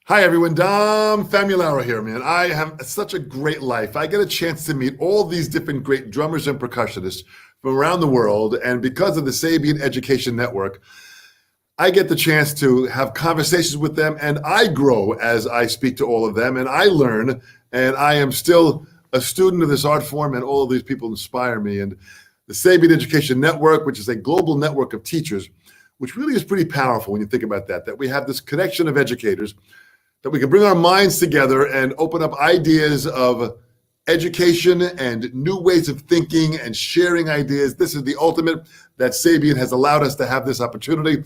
Hi, everyone. Dom Famularo here, man. I have such a great life. I get a chance to meet all these different great drummers and percussionists from around the world. And because of the Sabian Education Network, I get the chance to have conversations with them, and I grow as I speak to all of them, and I learn, and I am still a student of this art form, and all of these people inspire me. And the Sabian Education Network, which is a global network of teachers, which really is pretty powerful when you think about that we have this connection of educators, that we can bring our minds together and open up ideas of education and new ways of thinking and sharing ideas. This is the ultimate that Sabian has allowed us to have this opportunity.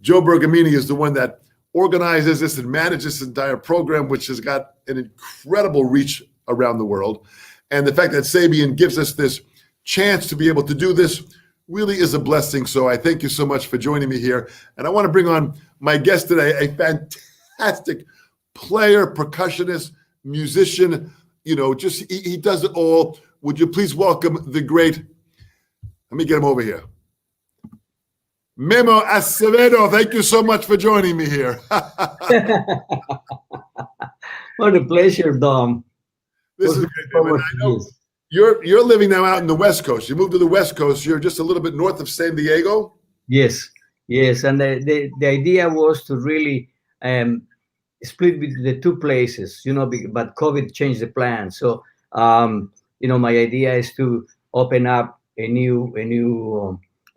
Joe Bergamini is the one that organizes this and manages this entire program, which has got an incredible reach around the world. And the fact that Sabian gives us this chance to be able to do this really is a blessing. So I thank you so much for joining me here. And I want to bring on my guest today, a fantastic player, percussionist, musician, he does it all. Would you please welcome the great, let me get him over here, Memo Acevedo. Thank you so much for joining me here. What a pleasure, Dom. This is great, man. I know you're living now out in the West Coast. You moved to the West Coast. You're just a little bit north of San Diego. Yes. And the idea was to really split between the two places, but COVID changed the plan. So, my idea is to open up a new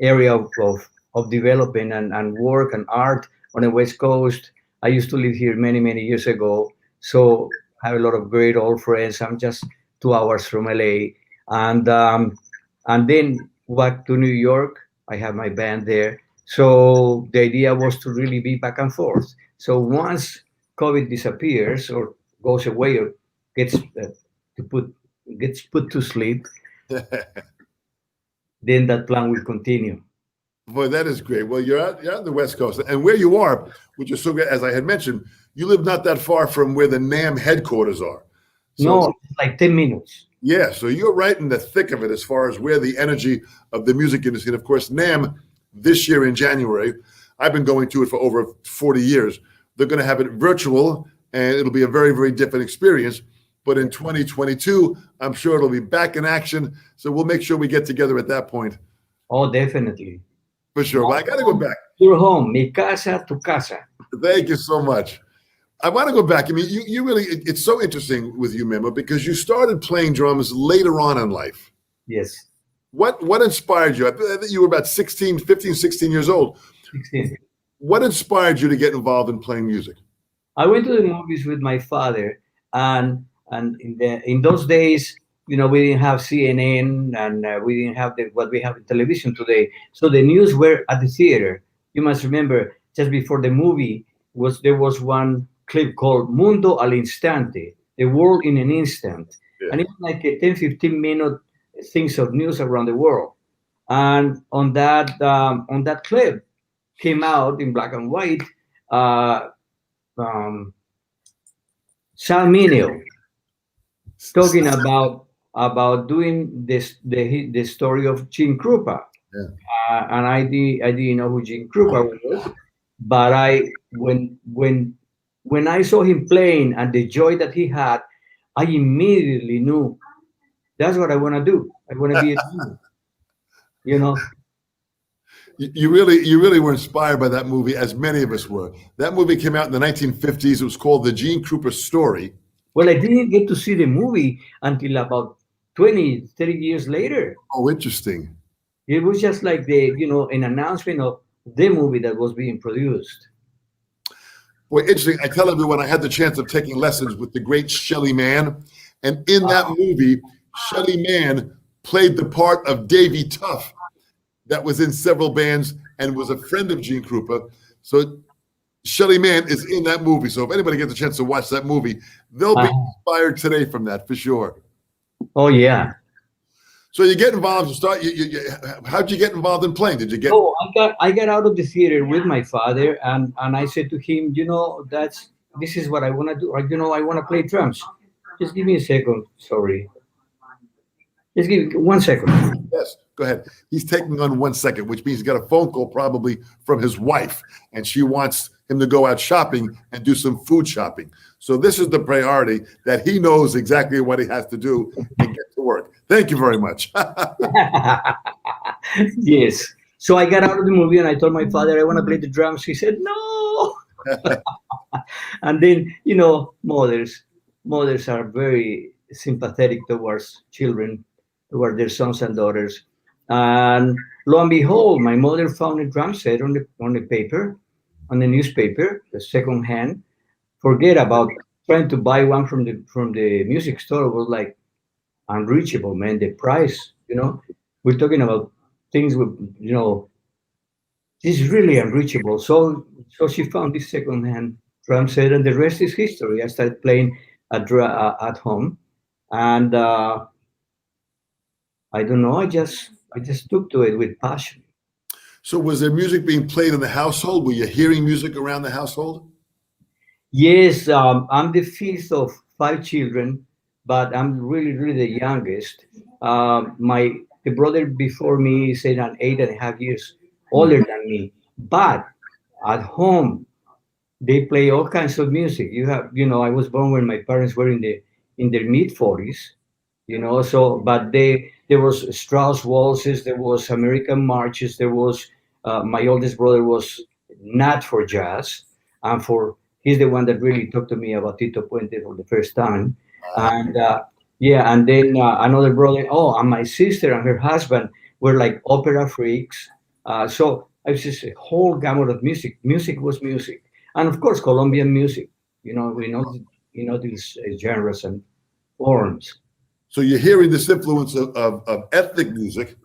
area of development and work and art on the West Coast. I used to live here many, many years ago. So I have a lot of great old friends. I'm just 2 hours from LA. And then back to New York. I have my band there. So the idea was to really be back and forth. So once COVID disappears or goes away or gets put to sleep, then that plan will continue. Boy, that is great. Well, you're out on the West Coast, and where you are, which is so good, as I had mentioned, you live not that far from where the NAMM headquarters are. So, no, like 10 minutes. Yeah, so you're right in the thick of it as far as where the energy of the music industry. And of course, NAMM this year in January, I've been going to it for over 40 years. They're going to have it virtual, and it'll be a very, very different experience. But in 2022, I'm sure it'll be back in action. So we'll make sure we get together at that point. Oh, definitely. For sure. Well, I got to go back. Your home, mi casa, tu casa. Thank you so much. I want to go back. I mean, you really, it's so interesting with you, Memo, because you started playing drums later on in life. Yes. What inspired you? I think you were about 15, 16 years old. 16. What inspired you to get involved in playing music? I went to the movies with my father, and in those days, we didn't have CNN, and we didn't have what we have in television today. So the news were at the theater. You must remember, just before the movie there was one clip called Mundo al Instante, the world in an instant. Yeah. And it was like a 10, 15-minute things of news around the world. And on that clip came out in black and white, Salminio talking about doing the story of Gene Krupa. Yeah. And I didn't know who Gene Krupa was, but when I saw him playing and the joy that he had, I immediately knew that's what I want to do. I want to be a drummer. You really were inspired by that movie, as many of us were. That movie came out in the 1950s. It was called The Gene Krupa Story. Well, I didn't get to see the movie until about 20, 30 years later. Oh, interesting. It was just like an announcement of the movie that was being produced. Well, interesting. I tell everyone I had the chance of taking lessons with the great Shelly Manne. And in that movie, Shelly Manne played the part of Davy Tuff that was in several bands and was a friend of Gene Krupa. So Shelly Manne is in that movie. So if anybody gets a chance to watch that movie, they'll be inspired today from that for sure. Oh, yeah. So you get involved and start. How'd you get involved in playing? Did you get? Oh, I got out of the theater with my father, and I said to him, this is what I want to do. I want to play drums. Just give me a second. Sorry. Just give me 1 second. Yes, go ahead. He's taking on 1 second, which means he's got a phone call probably from his wife, and she wants him to go out shopping and do some food shopping. So this is the priority, that he knows exactly what he has to do and get to work. Thank you very much. Yes. So I got out of the movie and I told my father I want to play the drums. He said no. And then, mothers are very sympathetic towards children, toward their sons and daughters. And lo and behold, my mother found a drum set on the paper, on the newspaper, the second hand. Forget about trying to buy one from the music store. It was like unreachable, man. The price, we're talking about things with, this is really unreachable. So she found this second hand drum set, and the rest is history. I started playing at home, and I don't know. I just took to it with passion. So was there music being played in the household? Were you hearing music around the household? Yes, I'm the fifth of 5 children, but I'm really, really the youngest. The brother before me is 8.5 years older than me. But at home, they play all kinds of music. I was born when my parents were in their mid-40s, but there was Strauss waltzes, there was American marches, there was my oldest brother was not for jazz, and he's the one that really talked to me about Tito Puente for the first time. And and then another brother, and my sister and her husband were like opera freaks. So I was just a whole gamut of music. Music was music. And of course, Colombian music, we know these genres and forms. So you're hearing this influence of ethnic music,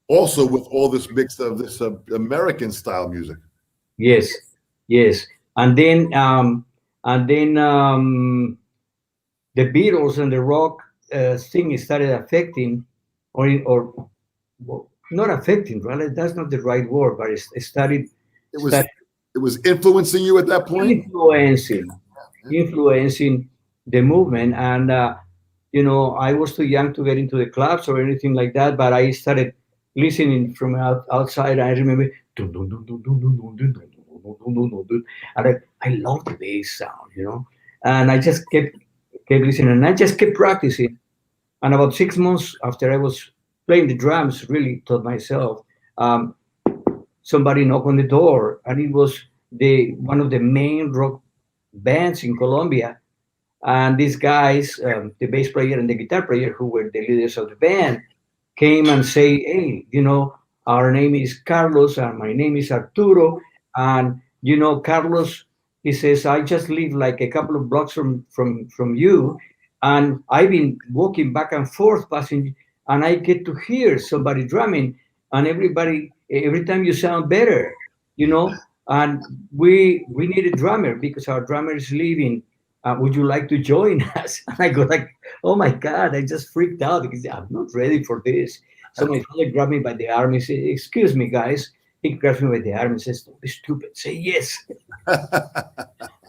also with all this mix of this American style music. Yes, yes. And then the Beatles and the rock thing started affecting, or not affecting, right? That's not the right word, but it started. It was influencing you at that point? Influencing the movement. And, I was too young to get into the clubs or anything like that, but I started listening from outside. I remember, and I love the bass sound, and I just kept listening, and I just kept practicing. And about 6 months after I was playing the drums, really taught myself, somebody knocked on the door, and it was one of the main rock bands in Colombia. And these guys, the bass player and the guitar player, who were the leaders of the band, came and say, "Hey, our name is Carlos, and my name is Arturo, and Carlos," he says, "I just live like a couple of blocks from you, and I've been walking back and forth passing, and I get to hear somebody drumming, and every time you sound better, and we need a drummer because our drummer is leaving. Would you like to join us?" And I go like, "Oh my God," I just freaked out because I'm not ready for this. So my father grabbed me by the arm. He said, "Excuse me, guys." He grabs me by the arm and says, "Don't be stupid. Say yes."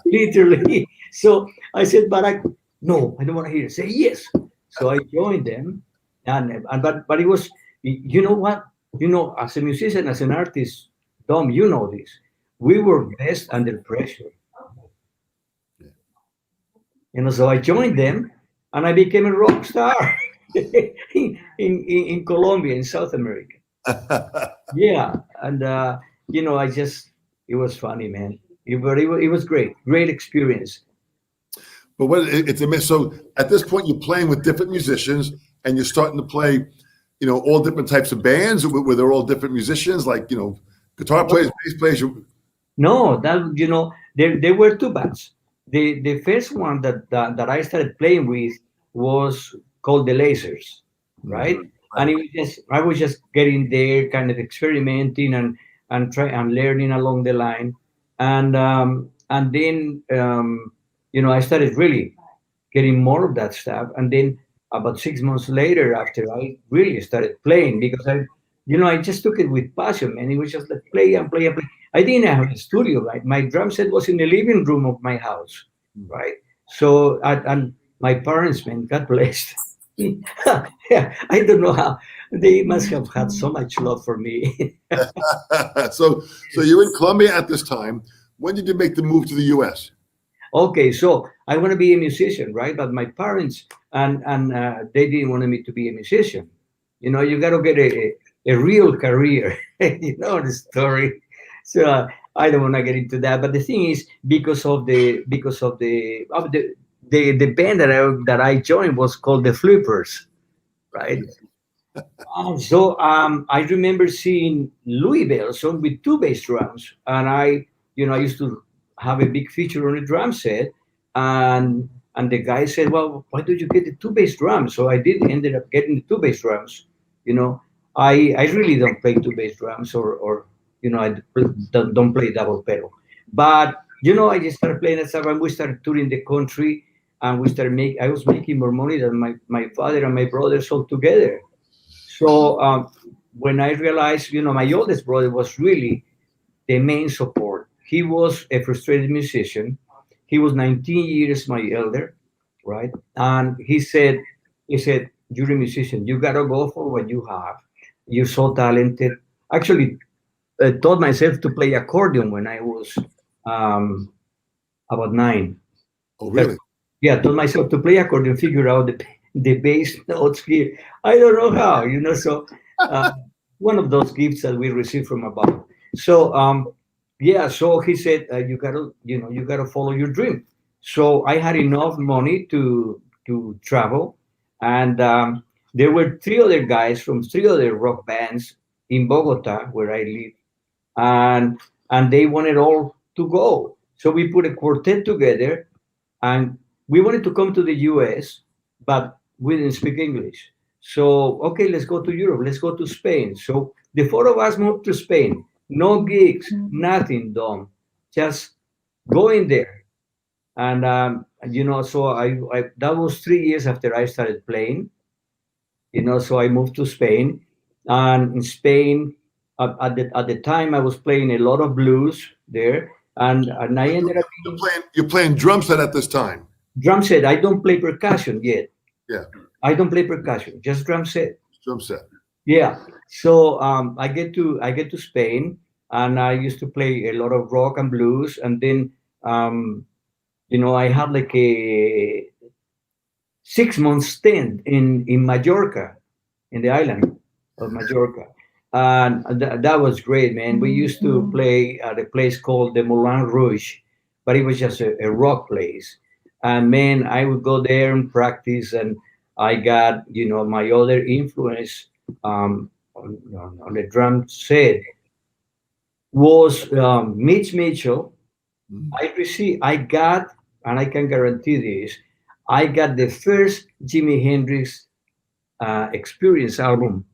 Literally. So I said, "No, I don't want to hear it. Say yes." So I joined them. But it was, you know what? As a musician, as an artist, Dom, you know this. We were best under pressure. So I joined them, and I became a rock star in Colombia, in South America. Yeah, and it was funny, man. It was great experience. But it's a mess. So at this point, you're playing with different musicians, and you're starting to play, all different types of bands where they're all different musicians, like guitar players, bass players. No, there were 2 bands. The first one that I started playing with was called the Lasers, right? And I was just getting there, kind of experimenting and learning along the line, and then I started really getting more of that stuff. And then about 6 months later, after I really started playing, because I just took it with passion, and it was just like play and play and play. I didn't have a studio, right? My drum set was in the living room of my house, right? So, and my parents, man, God bless. Yeah, I don't know how they must have had so much love for me. So you're in Colombia at this time. When did you make the move to the U.S.? Okay, so I want to be a musician, right? But my parents and they didn't want me to be a musician. You know, you got to get a real career. You know the story. So I don't want to get into that. But the thing is, because of the band that I joined was called the Flippers, right? So I remember seeing Louis Bellson with two bass drums, and I used to have a big feature on the drum set, and the guy said, "Well, why don't you get the two bass drums?" So I did ended up getting the two bass drums. You know, I really don't play two bass drums, or I don't play double pedal, but I just started playing that stuff, and we started touring the country, and I was making more money than my father and my brothers all together. So when I realized, my oldest brother was really the main support. He was a frustrated musician. He was 19 years my elder, right? And he said, "You're a musician. You gotta go for what you have. You're so talented." Actually, I taught myself to play accordion when I was about 9. Oh, really? Yeah, taught myself to play accordion, figure out the bass notes here. I don't know how, So uh, one of those gifts that we received from above. So yeah, so he said, you gotta follow your dream. So I had enough money to travel, and there were three other guys from three other rock bands in Bogota where I live, and they wanted all to go. So we put a quartet together, and we wanted to come to the US, but we didn't speak English. So, okay, let's go to Europe, let's go to Spain. So the four of us moved to Spain. No gigs, nothing done, just going there. And, so I that was 3 years after I started playing, so I moved to Spain. And in Spain, at the time, I was playing a lot of blues there. And I ended up You're being playing drum set at this time. drum set. I don't play percussion yet. Yeah, I don't play percussion, just drum set. drum set. Yeah. So I get to Spain, and I used to play a lot of rock and blues, and then I had like a 6 month stint in Majorca, in the island of Majorca. And that was great, man. We used to play at a place called the Moulin Rouge, but it was just a rock place. And man, I would go there and practice, and I got, my other influence on the drum set was Mitch Mitchell. I got, and I can guarantee this, I got the first Jimi Hendrix Experience album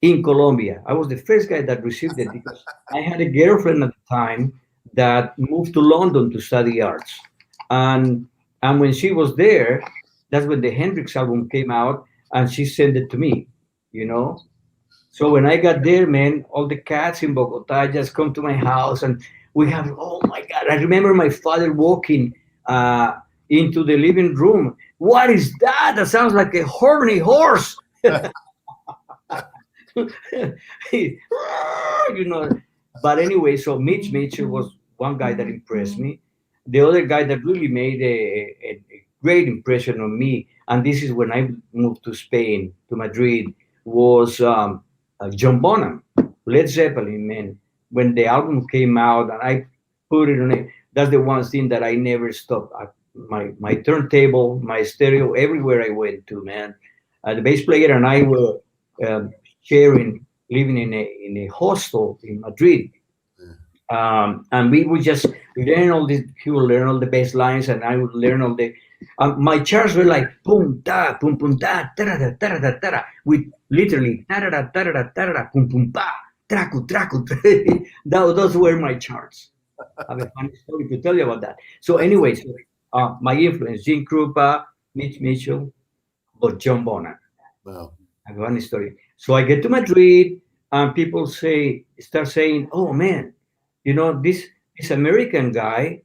in Colombia. I was the first guy that received it because I had a girlfriend at the time that moved to London to study arts. And when she was there, that's when the Hendrix album came out, and she sent it to me. So when I got there, man, all the cats in Bogota just come to my house, and we have, oh my God, I remember my father walking into the living room. What is that? That sounds like a horny horse. you know. But anyway, so Mitch Mitchell was one guy that impressed me. The other guy that really made a great impression on me, and this is when I moved to Spain, to Madrid, was John Bonham, Led Zeppelin, man. When the album came out and I put it on it, that's the one thing that I never stopped. My turntable, my stereo, everywhere I went to, man. The bass player and I were sharing, living in a hostel in Madrid. And we would just learn all this. He would learn all the bass lines, and I would learn all the. My charts were like boom ta, boom boom ta, ta da ta da ta da, with literally ta da ta da ta da, boom boom pa, traku traku. Those were my charts. I have a funny story to tell you about that. So, anyway, my influence: Gene Krupa, Mitch Mitchell, but John Bonham. Wow. I have a funny story. So I get to Madrid, and people start saying, "Oh man, this American guy,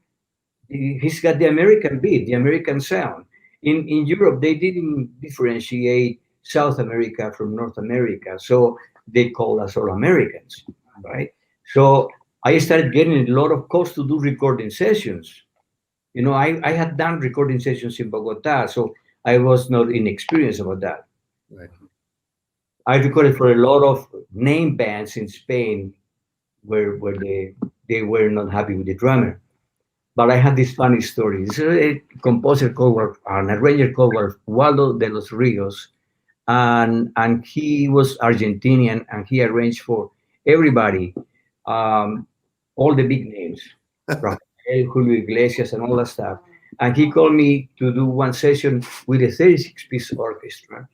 he's got the American beat, the American sound." In Europe, they didn't differentiate South America from North America, so they call us all Americans, right? So I started getting a lot of calls to do recording sessions. I had done recording sessions in Bogota, so I was not inexperienced about that. Right. I recorded for a lot of name bands in Spain where they were not happy with the drummer. But I had this funny story. This is a composer called, an arranger called Waldo de los Rios, and he was Argentinian, and he arranged for everybody, um, all the big names, Rafael, Julio Iglesias, and all that stuff. And he called me to do one session with a 36-piece orchestra.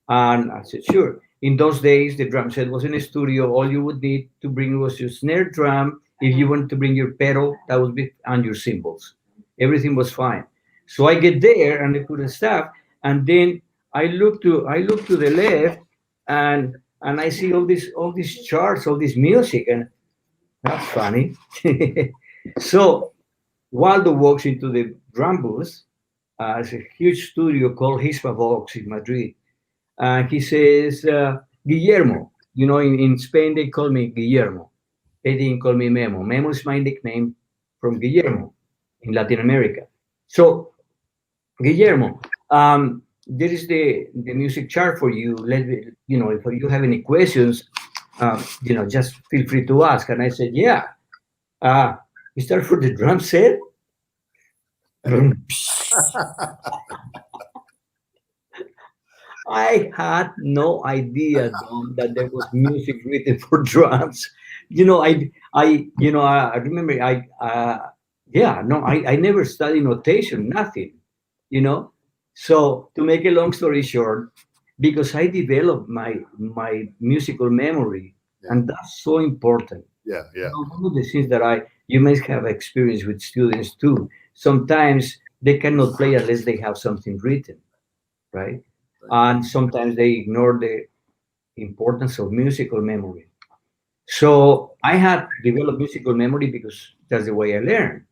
And I said, sure. In those days, the drum set was in a studio. All you would need to bring was your snare drum. If you wanted to bring your pedal, that would be, and your cymbals. Everything was fine. So I get there and I put the stuff, and then I look to the left, and I see all these charts, all this music, and that's funny. So Waldo walks into the drum booth. It's a huge studio called Hispavox in Madrid, and he says, Guillermo. In Spain they call me Guillermo. They didn't call me Memo. Memo is my nickname from Guillermo in Latin America. So, Guillermo, there is the music chart for you. Let me, if you have any questions, just feel free to ask. And I said, yeah. You start for the drum set? I had no idea, Dom, that there was music written for drums. I remember, yeah, no, I never studied notation, nothing, you know. So to make a long story short, because I developed my musical memory, Yeah. and that's so important. Yeah, yeah. One of the things that you may have experience with students too. Sometimes they cannot play unless they have something written, right? And sometimes they ignore the importance of musical memory. So I had developed musical memory because that's the way I learned,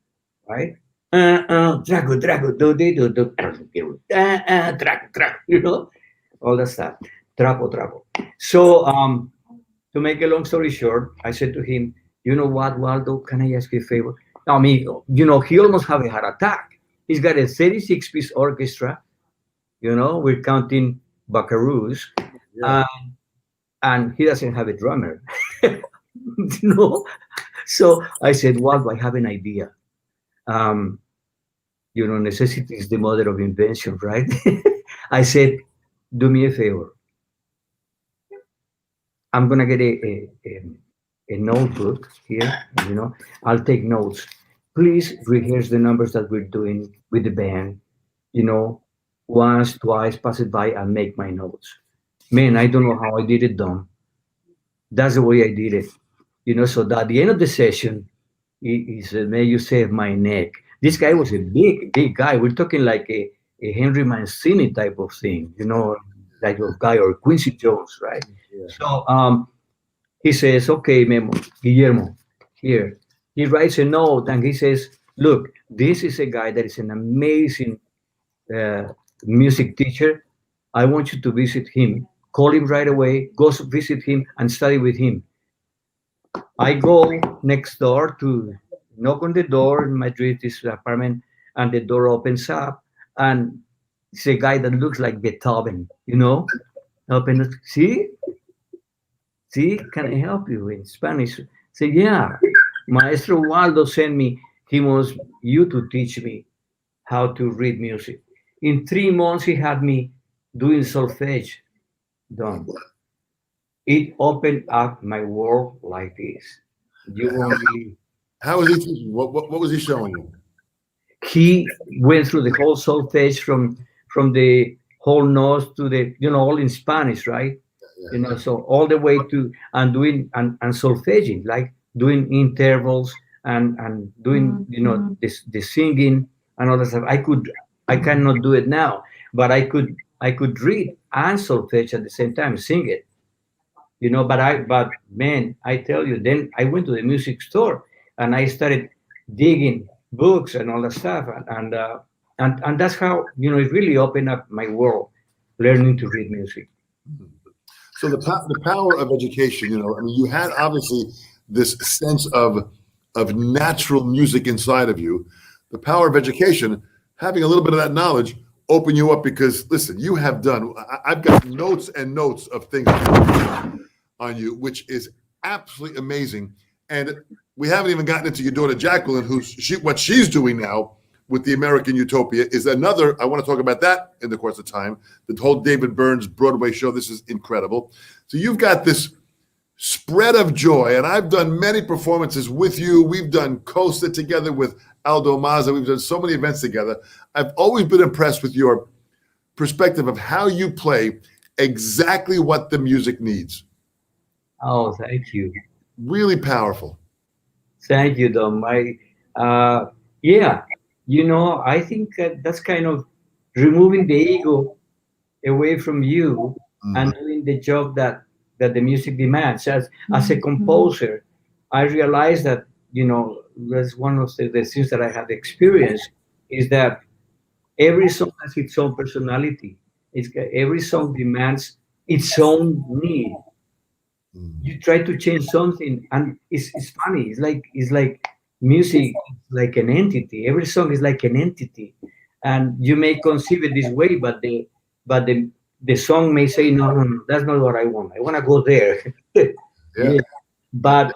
right? Drago, drago, do, trago, trago, all that stuff. Trapo, trapo. So, to make a long story short, I said to him, you know what, Waldo, can I ask you a favor? I mean, he almost had a heart attack. He's got a 36-piece orchestra, we're counting buckaroos, Yeah. and he doesn't have a drummer. So I said, Waldo, I have an idea. Necessity is the mother of invention, right? I said, do me a favor. I'm gonna get a notebook here. I'll take notes. Please rehearse the numbers that we're doing with the band. Once, twice, pass it by, and make my notes. Man, I don't know how I did it, Dom. That's the way I did it. So at the end of the session, he said, "May you save my neck." This guy was a big, big guy. We're talking like a Henry Mancini type of thing, like a guy, or Quincy Jones, right? Yeah. So he says, "Okay, Memo, Guillermo, here." He writes a note and he says, "Look, this is a guy that is an amazing music teacher. I want you to visit him. Call him right away. Go visit him and study with him." I go next door to knock on the door in Madrid, this apartment, and the door opens up, and it's a guy that looks like Beethoven, Open it, see, can I help you in Spanish? Say, yeah, Maestro Waldo sent me. He wants you to teach me how to read music. In 3 months, he had me doing solfege done. It opened up my world like this. You won't believe. How was he teaching? What was he showing you? He went through the whole solfege from the whole notes to the, all in Spanish, right? Yeah. So all the way to, and doing, and solfeging, like doing intervals and doing, the singing and all that stuff. I cannot do it now, but I could read and solfege at the same time, sing it. But man, I tell you, then I went to the music store and I started digging books and all that stuff, and that's how it really opened up my world, learning to read music. So the power of education, I mean, you had obviously this sense of natural music inside of you. The power of education, having a little bit of that knowledge, open you up because listen, you have done. I've got notes and notes of things on you, which is absolutely amazing. And we haven't even gotten into your daughter Jacqueline, what she's doing now with the American Utopia is another. I want to talk about that in the course of time. The whole David Byrne's Broadway show. This is incredible. So you've got this spread of joy, and I've done many performances with you. We've done Costa together with Aldo Mazza. We've done so many events together. I've always been impressed with your perspective of how you play exactly what the music needs. Oh, thank you. Really powerful. Thank you, Dom. Yeah, I think that's kind of removing the ego away from you and doing the job that the music demands. As a composer, I realized that, that's one of the things that I have experienced is that every song has its own personality. Every song demands its own need. You try to change something, and it's funny. It's like music, like an entity. Every song is like an entity, and you may conceive it this way, but the song may say, no, that's not what I want. I want to go there. Yeah. But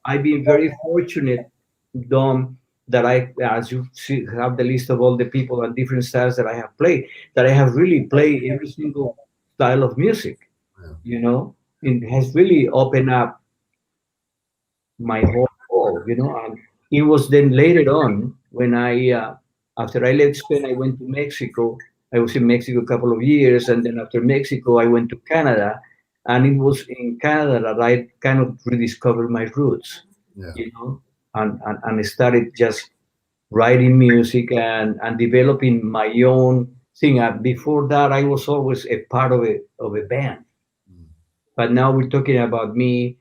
I've been very fortunate, Dom, that as you see, have the list of all the people and different styles that I have played, that I have really played every single style of music. It has really opened up my whole world, and it was then later on when after I left Spain, I went to Mexico. I was in Mexico a couple of years, and then after Mexico, I went to Canada, and it was in Canada that I kind of rediscovered my roots, and I started just writing music and developing my own thing. Before that, I was always a part of a band. But now we're talking about me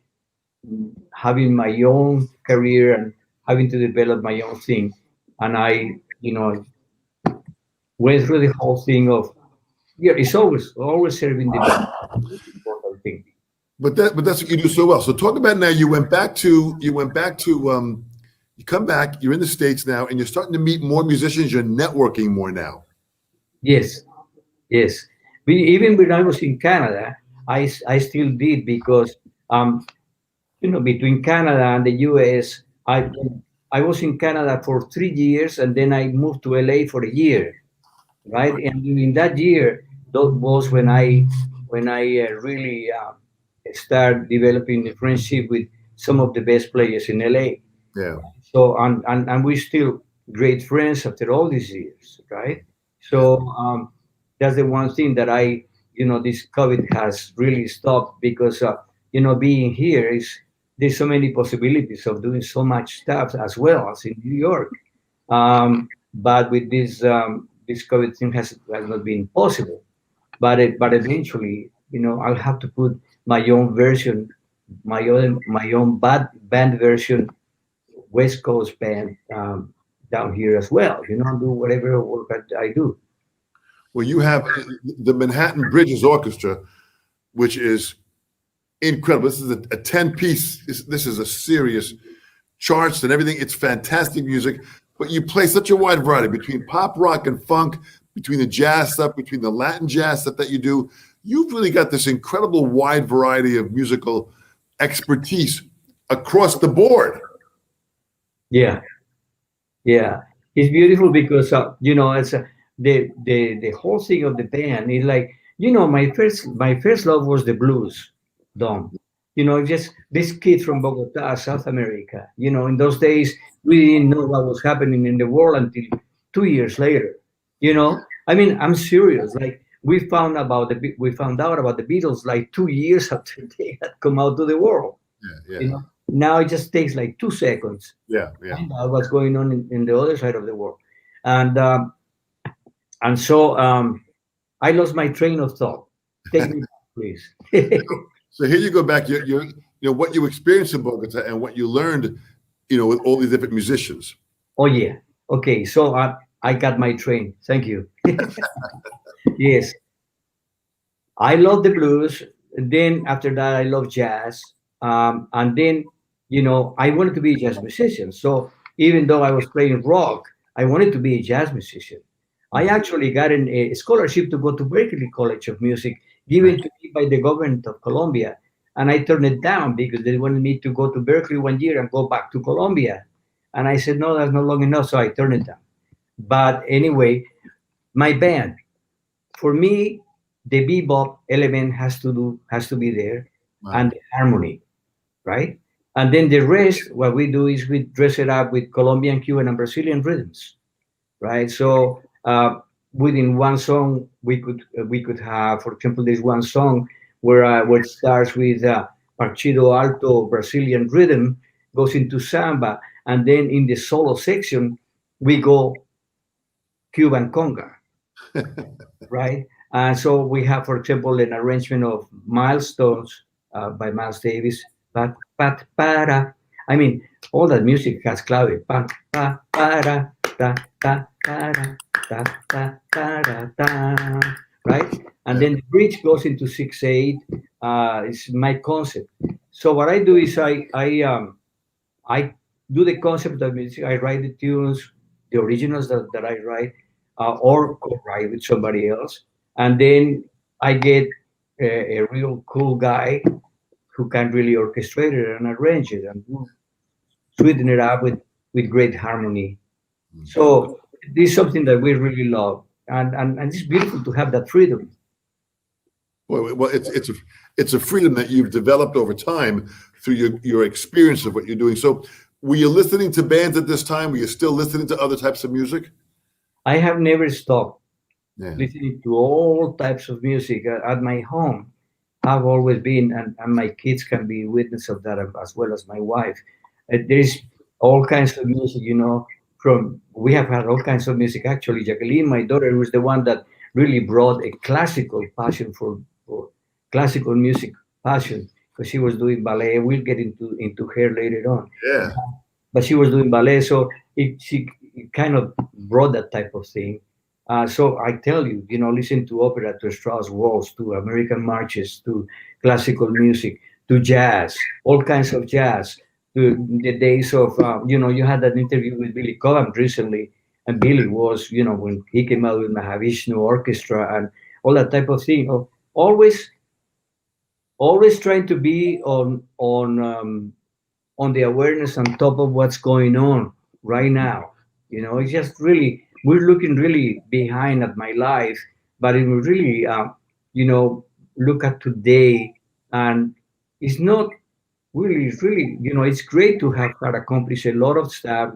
having my own career and having to develop my own thing. And I, went through the whole thing of, it's always serving the important thing. But that's what you do so well. So talk about now. You come back. You're in the States now, and you're starting to meet more musicians. You're networking more now. Yes. Even when I was in Canada, I still did because between Canada and the US, I was in Canada for 3 years, and then I moved to LA for a year, right? And during that year, that was when I really started developing a friendship with some of the best players in LA. Yeah. So and we're still great friends after all these years, right? So that's the one thing that this COVID has really stopped because being here there's so many possibilities of doing so much stuff as well as in New York. But with this COVID thing has not been possible. But eventually, I'll have to put my own version, my own band version, West Coast band down here as well. Do whatever work I do. Well, you have the Manhattan Bridges Orchestra, which is incredible. This is a 10-piece. This is a serious charts and everything. It's fantastic music, but you play such a wide variety between pop, rock, and funk, between the jazz stuff, between the Latin jazz stuff that you do. You've really got this incredible wide variety of musical expertise across the board. Yeah. It's beautiful because it's the whole thing of the band is like my first love was the blues, Dom. Just this kid from Bogota, South America. In those days we didn't know what was happening in the world until 2 years later. I'm serious. Like we found out about the Beatles like 2 years after they had come out to the world. Yeah. Now it just takes like 2 seconds. Yeah. Find out what's going on in the other side of the world, and so I lost my train of thought. Take me back, please. So here you go back. You're what you experienced in Bogota and what you learned, with all these different musicians. Oh yeah. Okay. So I got my train. Thank you. Yes. I love the blues. Then after that, I love jazz. And then I wanted to be a jazz musician. So even though I was playing rock, I wanted to be a jazz musician. I actually got a scholarship to go to Berklee College of Music, given Right. to me by the government of Colombia. And I turned it down because they wanted me to go to Berkeley 1 year and go back to Colombia. And I said, no, that's not long enough. So I turned it down. But anyway, my band, for me, the bebop element has to be there, Wow. and the harmony, right? And then the rest, what we do is we dress it up with Colombian, Cuban, and Brazilian rhythms, right? So within one song, we could have, for example, there's one song where it starts with partido alto Brazilian rhythm, goes into samba, and then in the solo section we go Cuban conga, right? And so we have, for example, an arrangement of Milestones by Miles Davis. Pat, pat, para. I mean, all that music has clave. Pa, pa, para, ta, ta, para, ta, ta, para, ta, right? And Yeah. then the bridge goes into 6/8. It's my concept. So what I do is I do the concept of music. I write the tunes, the originals that I write, or co-write with somebody else, and then I get a real cool guy who can really orchestrate it and arrange it and sweeten it up with great harmony. So this is something that we really love, and it's beautiful to have that freedom. Well, it's a freedom that you've developed over time through your experience of what you're doing. So, were you listening to bands at this time? Were you still listening to other types of music? I have never stopped Yeah. listening to all types of music at my home. I've always been, and my kids can be witness of that as well as my wife. There's all kinds of music, from we have had all kinds of music. Actually, Jacqueline, my daughter, was the one that really brought a classical passion for classical music passion because she was doing ballet. We'll get into her later on, Yeah. but she was doing ballet, so it kind of brought that type of thing. So I tell you, listen to opera, to Strauss waltz, to American marches, to classical music, to jazz, all kinds of jazz. To the days of, you had that interview with Billy Cobham recently, and Billy was, when he came out with Mahavishnu Orchestra and all that type of thing. Always, always trying to be on the awareness on top of what's going on right now. It's just really, we're looking really behind at my life, but it will really, look at today, and it's not really, it's really, it's great to have had accomplished a lot of stuff,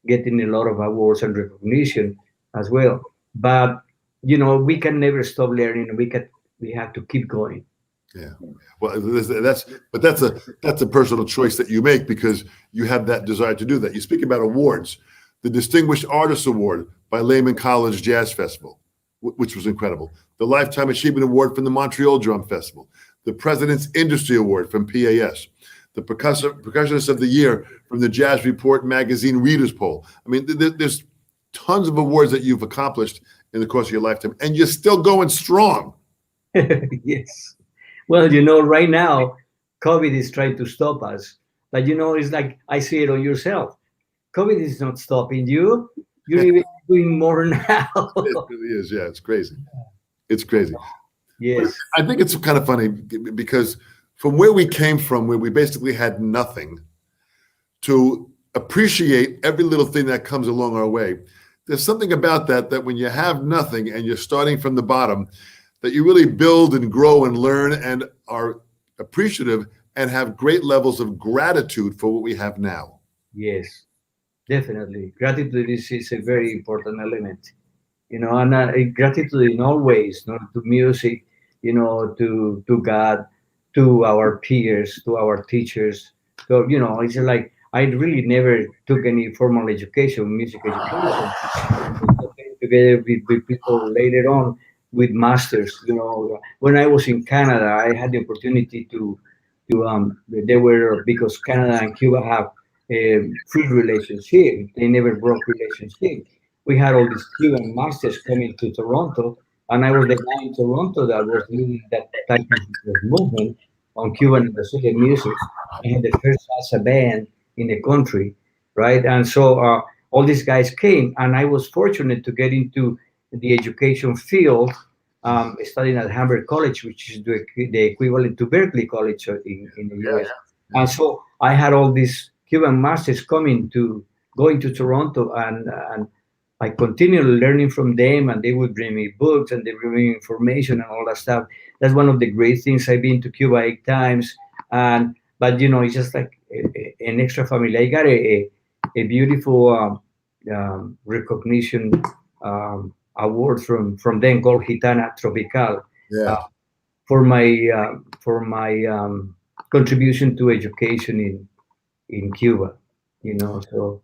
getting a lot of awards and recognition as well. But, we can never stop learning. We have to keep going. Yeah. Well, that's a personal choice that you make because you have that desire to do that. You speak about awards, the Distinguished Artist Award by Lehman College Jazz Festival, which was incredible. The Lifetime Achievement Award from the Montreal Drum Festival, the President's Industry Award from PAS, the Percussionist of the Year from the Jazz Report Magazine Readers Poll. I mean, there's tons of awards that you've accomplished in the course of your lifetime, and you're still going strong. Yes. Well, right now, COVID is trying to stop us. But, it's like I see it on yourself. COVID is not stopping you. You're even doing more now. It really is. Yeah, it's crazy. It's crazy. Yes. I think it's kind of funny because from where we came from, where we basically had nothing, to appreciate every little thing that comes along our way, there's something about that when you have nothing and you're starting from the bottom, that you really build and grow and learn and are appreciative and have great levels of gratitude for what we have now. Yes, definitely. Gratitude is a very important element, and gratitude in all ways, to music, to God, to our peers, to our teachers. So, it's like I really never took any formal education, music education. Together with people later on with masters. When I was in Canada, I had the opportunity to they were, because Canada and Cuba have a free relationship. They never broke relationship. We had all these Cuban masters coming to Toronto, and I was the guy in Toronto that was leading that type of movement. on Cuban and Brazilian music. I had the first salsa band in the country, right? And so all these guys came, and I was fortunate to get into the education field, studying at Hamburg College, which is the equivalent to Berkeley College in the Yeah, US. yeah. And so I had all these Cuban masters going to Toronto, and I continued learning from them, and they would bring me books and they bring me information and all that stuff. That's one of the great things. I've been to Cuba 8 times, and but it's just like an extra family. I got a beautiful recognition award from them called Gitana Tropical uh, Yeah. for my contribution to education in Cuba. So.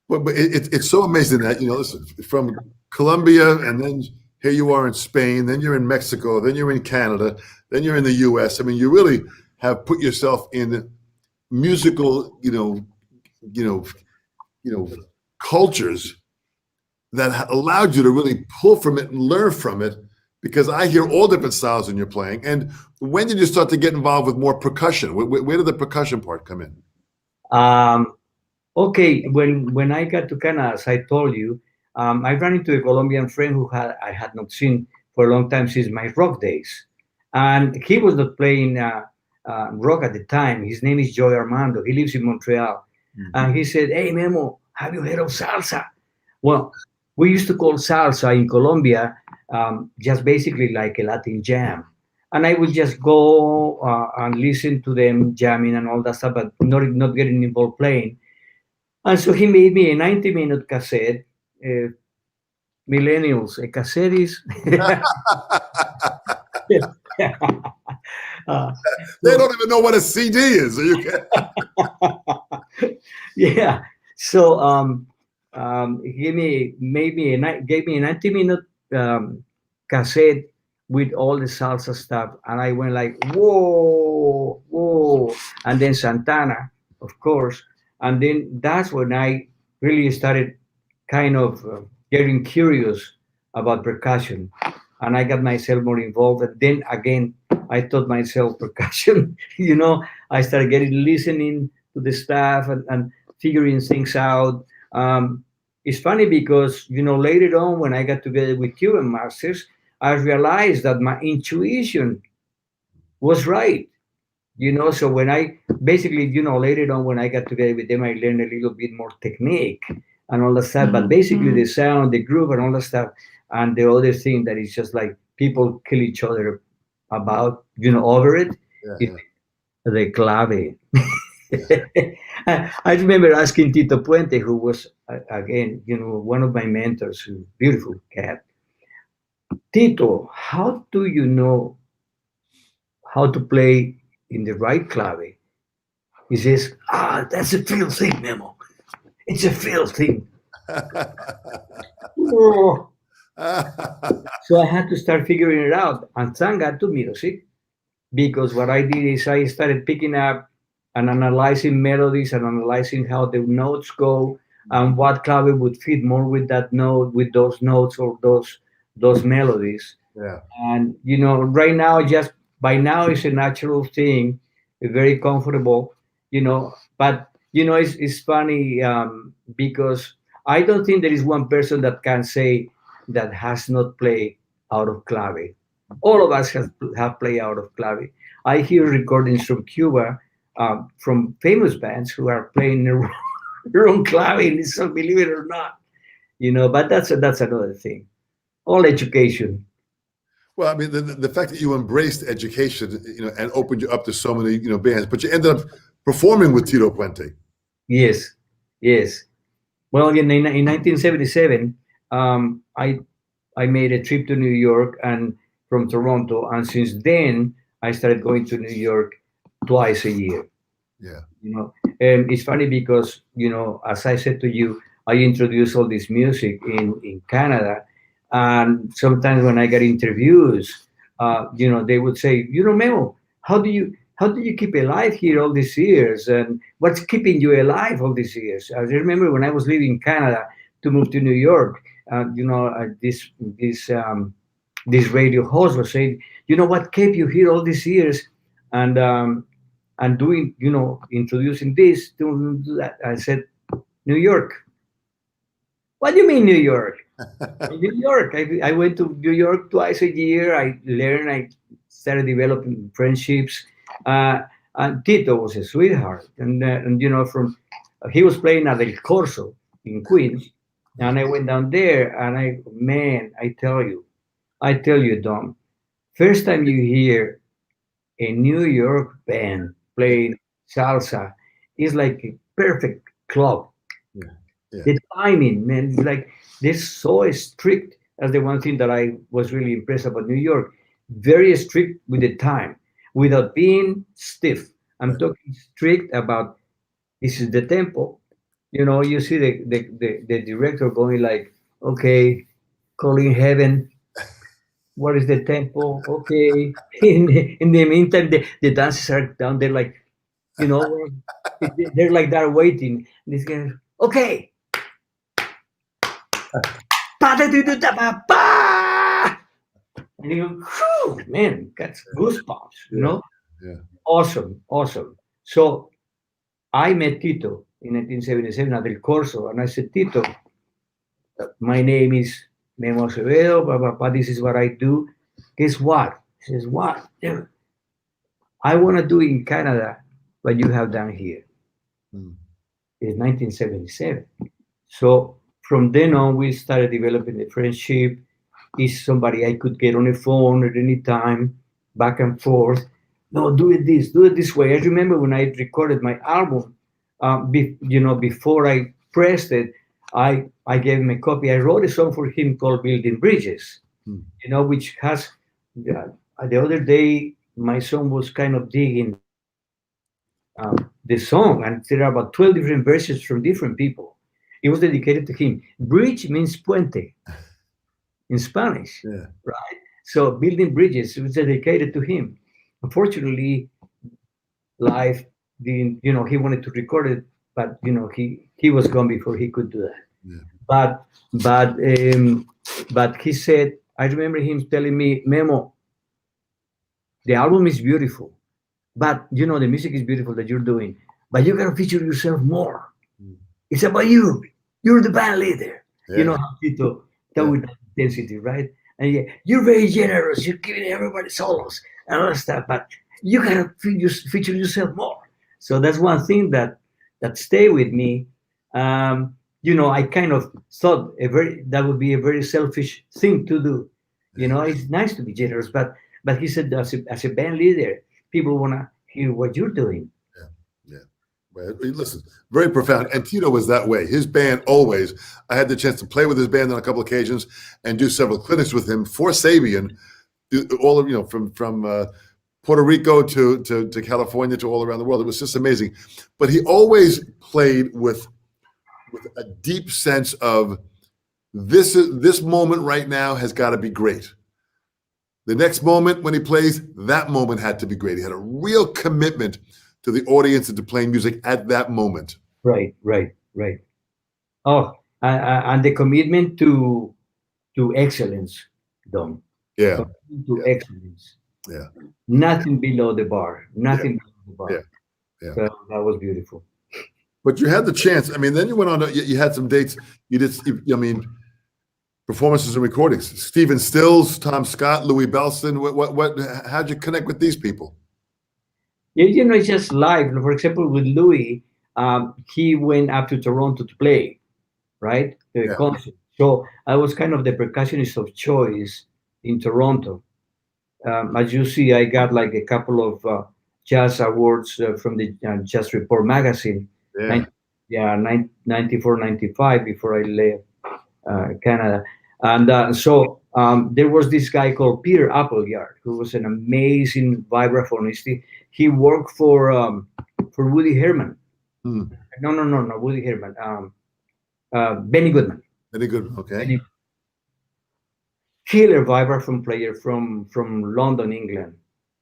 Well, but it's so amazing that, listen, from Colombia, and then here you are in Spain, then you're in Mexico, then you're in Canada, then you're in the US. I mean, you really have put yourself in musical, cultures that allowed you to really pull from it and learn from it, because I hear all different styles in your playing. And when did you start to get involved with more percussion? Where did the percussion part come in? Okay, when I got to Canada, as I told you, I ran into a Colombian friend who I had not seen for a long time since my rock days, and he was not playing rock at the time. His name is Joy Armando. He lives in Montreal, and he said, "Hey Memo, have you heard of salsa?" Well, we used to call salsa in Colombia just basically like a Latin jam. And I would just go and listen to them jamming and all that stuff, but not getting involved playing. And so he made me a 90-minute cassette. Millennials, a cassette is. uh, They so, don't even know what a CD is. So you can... yeah. So he gave me a 90-minute cassette with all the salsa stuff, and I went like, whoa, whoa, and then Santana, of course, and then that's when I really started kind of getting curious about percussion, and I got myself more involved. And then again, I taught myself percussion. I started listening to the staff and figuring things out. It's funny because later on when I got together with Cuban masters, I realized that my intuition was right. So when I basically, later on when I got together with them, I learned a little bit more technique and all that stuff. But basically, the sound, the groove, and all that stuff. And the other thing that is just like people kill each other about, over it, is the clave. I remember asking Tito Puente, who was again, one of my mentors, a beautiful cat. Tito, how do you know how to play in the right clave? He says, that's a field thing, Memo. It's a field thing. Oh. So I had to start figuring it out. And thank God to music, because what I did is I started picking up and analyzing melodies and analyzing how the notes go and what clave would fit more with that note, with those notes or those melodies. Yeah. And right now, just by now, it's a natural thing, very comfortable. But it's funny because I don't think there is one person that can say that has not played out of clave. All of us have played out of clave. I hear recordings from Cuba, from famous bands who are playing their own clave, so believe it or not. But that's another thing. All education. Well, I mean, the fact that you embraced education, and opened you up to so many, bands, but you ended up performing with Tito Puente. Yes, yes. Well, in 1977, I made a trip to New York and from Toronto, and since then I started going to New York twice a year. Yeah. And it's funny because as I said to you, I introduced all this music in Canada, and sometimes when I get interviews, they would say, Memo, how do you keep alive here all these years, and what's keeping you alive all these years? I remember when I was leaving Canada to move to New York, this radio host was saying, what kept you here all these years? and doing, introducing this to that. I said, New York. What do you mean New York? New York. I went to New York twice a year. I learned. I started developing friendships. Uh, and Tito was a sweetheart, and from he was playing at El Corso in Queens, and I went down there, and I tell you, Dom, first time you hear a New York band playing salsa is like a perfect club. Yeah. Yeah. The timing, man, like they're so strict. That's the one thing that I was really impressed about New York. Very strict with the time, without being stiff. I'm Right. talking strict about this is the tempo. You see the director going like, okay, calling heaven. What is the tempo? Okay. In the meantime, the dancers are down there like, you know, they're like they're waiting. This guy, okay. Pa-da-doo-doo-da-ba-ba! And you go, whew, man, that's goosebumps. Yeah. Awesome, awesome. So I met Tito in 1977 at El Corso, and I said, Tito, my name is Memo Acevedo, blah, blah, blah, this is what I do. Guess what? He says, what? "Yeah, I want to do in Canada what you have done here." Mm. It's 1977. So from then on, we started developing the friendship. Is somebody I could get on the phone at any time, back and forth. No, do it this way. I remember when I recorded my album, before I pressed it, I gave him a copy. I wrote a song for him called "Building Bridges," Mm. which has the other day my son was kind of digging the song, and there are about 12 different verses from different people. It was dedicated to him. Bridge means puente in Spanish, Yeah. right? So building bridges was dedicated to him. Unfortunately, life didn't, he wanted to record it, but he was gone before he could do that. Yeah. But but but he said, I remember him telling me, Memo, the album is beautiful, but the music is beautiful that you're doing, but you gotta feature yourself more. Mm. It's about you. You're the band leader. You know Yeah. how Tito talk Yeah. with that intensity, right? And yeah, you're very generous. You're giving everybody solos and all that stuff, but you gotta feature yourself more. So that's one thing that stay with me. I kind of thought that would be a very selfish thing to do. It's nice to be generous, but he said as a band leader, people wanna hear what you're doing. Yeah. Well, listen, very profound. And Tito was that way. His band always. I had the chance to play with his band on a couple occasions and do several clinics with him for Sabian, all of from Puerto Rico to California to all around the world. It was just amazing. But he always played with a deep sense of this moment right now has got to be great. The next moment when he plays, that moment had to be great. He had a real commitment to the audience and to playing music at that moment. Right. Oh, and the commitment to excellence, Dom. Yeah. Commitment to Yeah. excellence. Yeah. Nothing below the bar. Nothing below the bar. Yeah. Yeah. So that was beautiful. But you had the chance. I mean, then you went on. You had some dates. You did. I mean, performances and recordings. Stephen Stills, Tom Scott, Louis Bellson. What? How'd you connect with these people? Yeah, it's just live. For example, with Louis, he went up to Toronto to play, right? The Yeah. concert. So I was kind of the percussionist of choice in Toronto. As you see, I got like a couple of jazz awards from the Jazz Report magazine. Yeah. 94, 95 before I left Canada. And so there was this guy called Peter Appleyard, who was an amazing vibraphonist. He worked for Woody Herman. Hmm. No, Woody Herman. Benny Goodman. Very good. Okay. Benny, killer vibraphone player from London, England,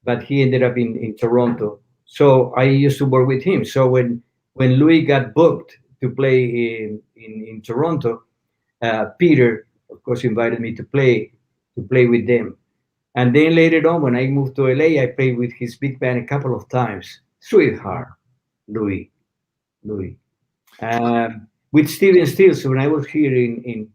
but he ended up in Toronto. So I used to work with him. So when Louis got booked to play in Toronto, Peter, of course, invited me to play with them. And then later on, when I moved to LA, I played with his big band a couple of times. Sweetheart, Louis, Louis. With Steven Stills, when I was here in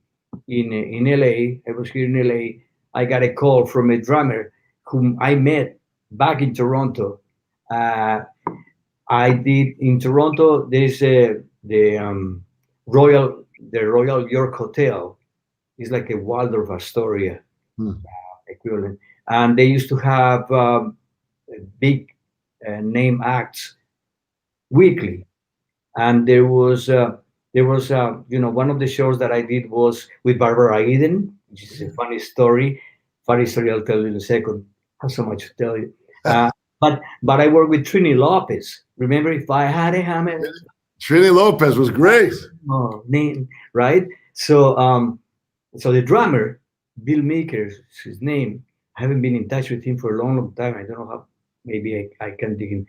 LA, I was here in LA. I got a call from a drummer whom I met back in Toronto. Uh, I did in Toronto. There's Royal the Royal York Hotel. It's like a Waldorf Astoria Hmm. equivalent, and they used to have big name acts weekly. And there was one of the shows that I did was with Barbara Eden, which is a funny story. Funny story, I'll tell you in a second. I have so much to tell you. But I worked with Trini Lopez. Remember, if I had a hammer, Trini Lopez was great. oh, name, right? So the drummer, Bill Meeker, is his name. I haven't been in touch with him for a long, long time. I don't know how. Maybe I can dig in.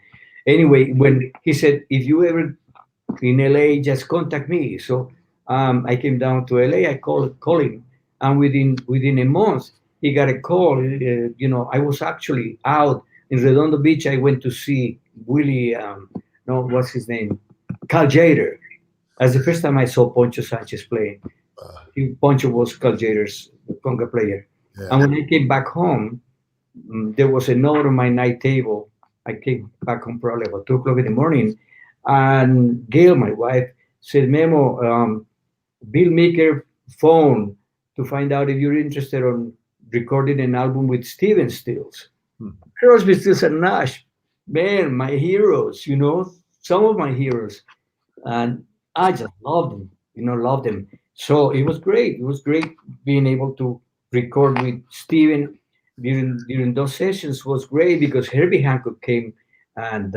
Anyway, when he said, if you ever in LA, just contact me. So I came down to LA. I called him, and within a month, he got a call. I was actually out in Redondo Beach. I went to see Willie. No, what's his name? Cal Jader. That's the first time I saw Poncho Sanchez play. Poncho was Cal Jader's conga player. Yeah. And when I came back home, there was a note on my night table. I came back home probably about 2 o'clock in the morning, and Gail, my wife, said, Memo, Bill Meeker phone to find out if you're interested on recording an album with Steven Stills. Crosby, Stills, and Nash, man, my heroes, some of my heroes. And I just loved them. So it was great. It was great being able to record with Steven during those sessions was great because Herbie Hancock came and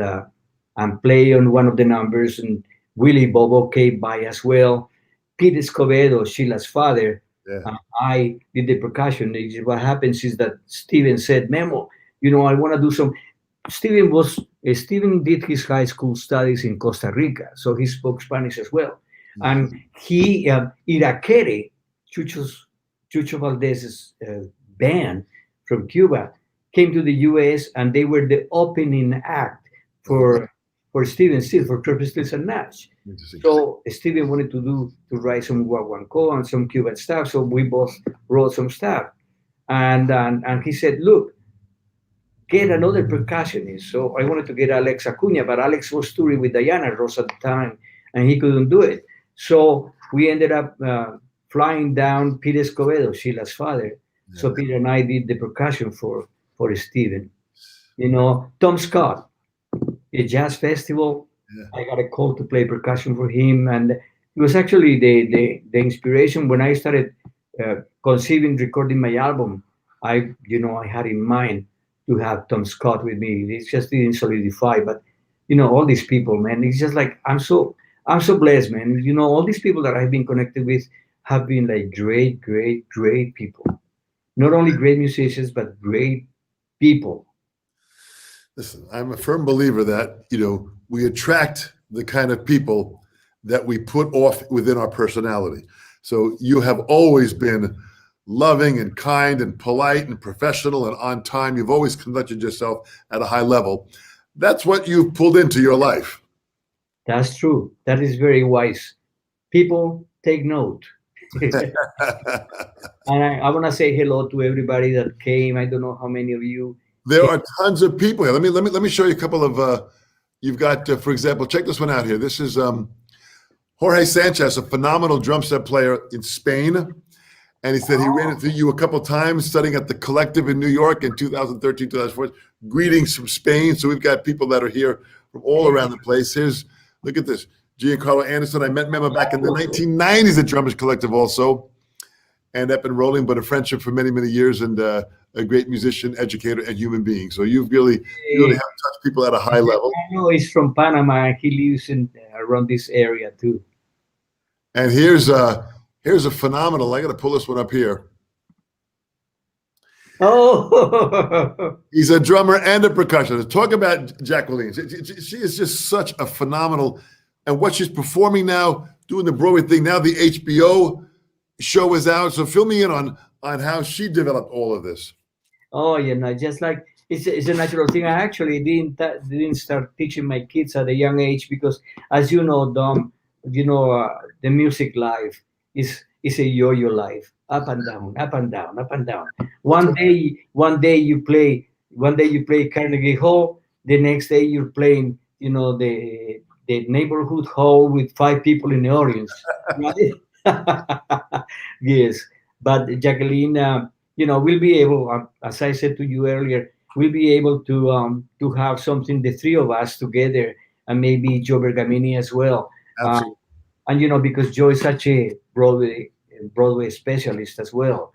play on one of the numbers, and Willie Bobo came by as well. Pete Escobedo, Sheila's father, Yeah. I did the percussion. What happens is that Steven said, Memo, I want to do some. Steven did his high school studies in Costa Rica, so he spoke Spanish as well. And he, Iraquere, Chucho Valdez's band from Cuba, came to the U.S. and they were the opening act for Steven Stills, for Crosby, Stills and Nash. So Steven wanted to write some guaguancó and some Cuban stuff. So we both wrote some stuff, and he said, "Look, get another percussionist." So I wanted to get Alex Acuna, but Alex was touring with Diana Ross at the time, and he couldn't do it. So we ended up flying down Peter Escobedo, Sheila's father. Yeah. So Peter and I did the percussion for Steven. Tom Scott, a jazz festival. Yeah. I got a call to play percussion for him, and it was actually the inspiration when I started conceiving recording my album. I had in mind to have Tom Scott with me. It just didn't solidify, but all these people, man, it's just like I'm so blessed, man. All these people that I've been connected with have been like great, great, great people. Not only great musicians, but great people. Listen, I'm a firm believer that, we attract the kind of people that we put off within our personality. So you have always been loving and kind and polite and professional and on time. You've always conducted yourself at a high level. That's what you've pulled into your life. That's true. That is very wise. People, take note. And I want to say hello to everybody that came. I don't know how many of you. There are tons of people here. Let me show you a couple of. You've got, for example, check this one out here. This is Jorge Sanchez, a phenomenal drum set player in Spain, and he said he ran into you a couple times studying at the Collective in New York in 2013, 2014. Greetings from Spain. So we've got people that are here from all around the place. Look at this. Giancarlo Anderson. I met Memo back in the 1990s at Drummers Collective also, and up and rolling, but a friendship for many, many years, and a great musician, educator, and human being. So you really have touched people at a high level. I know he's from Panama. He lives around this area too. And here's a phenomenal. I got to pull this one up here. Oh, he's a drummer and a percussionist. Talk about Jacqueline. She is just such a phenomenal, and what she's performing now, doing the Broadway thing. Now the HBO show is out. So fill me in on how she developed all of this. Oh, just like it's a natural thing. I actually didn't start teaching my kids at a young age because, as you know, Dom, the music life is a yo-yo life, up and down, up and down, up and down. That's right. One day you play Carnegie Hall, the next day you're playing, the neighborhood hall with five people in the audience, right? Yes, but Jacqueline. We'll be able, as I said to you earlier, we'll be able to have something, the three of us together, and maybe Joe Bergamini as well. Uh, Absolutely. and because Joe is such a Broadway specialist as well.